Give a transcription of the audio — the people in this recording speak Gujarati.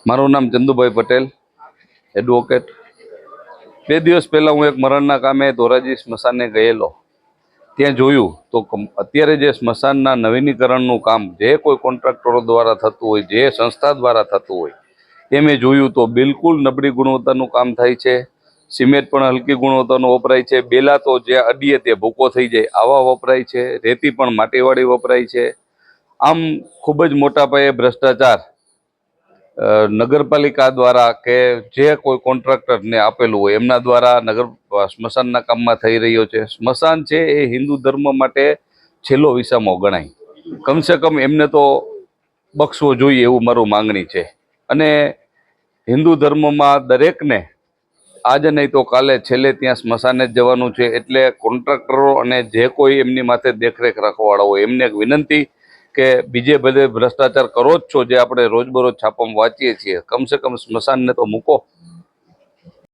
મારું નામ ચંદુભાઈ પટેલ, એડવોકેટ। 2 દિવસ પહેલા હું એક મરણના કામે ધોરાજી સ્મશાને ગયેલો। ત્યાં જોયું તો અત્યારે જે સ્મશાનના નવીનીકરણનું કામ જે કોઈ કોન્ટ્રાક્ટરો દ્વારા થતું હોય, જે સંસ્થા દ્વારા થતું હોય, એ મેં જોયું તો બિલકુલ નબળી ગુણવત્તાનું કામ થાય છે। સિમેન્ટ પણ હલકી ગુણવત્તાનું વપરાય છે। બેલા તો જે અડીએ તે ભૂકો થઈ જાય આવા વપરાય છે। રેતી પણ માટીવાળી વપરાય છે। આમ ખૂબ જ મોટા પાયે ભ્રષ્ટાચાર નગરપાલિકા દ્વારા કે જે કોઈ કોન્ટ્રાક્ટરને આપેલું હોય એમના દ્વારા સ્મશાનના કામમાં થઈ રહ્યો છે। સ્મશાન છે એ હિન્દુ ધર્મ માટે છેલ્લો વિસામો ગણાય। કમસે કમ એમને તો બક્ષવો જોઈએ એવું મારું માંગણી છે। અને હિન્દુ ધર્મમાં દરેકને આજે નહીં તો કાલે છેલ્લે ત્યાં સ્મશાને જ જવાનું છે। એટલે કોન્ટ્રાક્ટરો અને જે કોઈ એમની માથે દેખરેખ રાખવાવાળા હોય એમને એક વિનંતી કે બીજે બધે ભ્રષ્ટાચાર કરો જ છો, જે આપણે રોજબરોજ છાપામાં વાંચીએ છીએ, કમસે કમ સ્મશાનને તો મૂકો।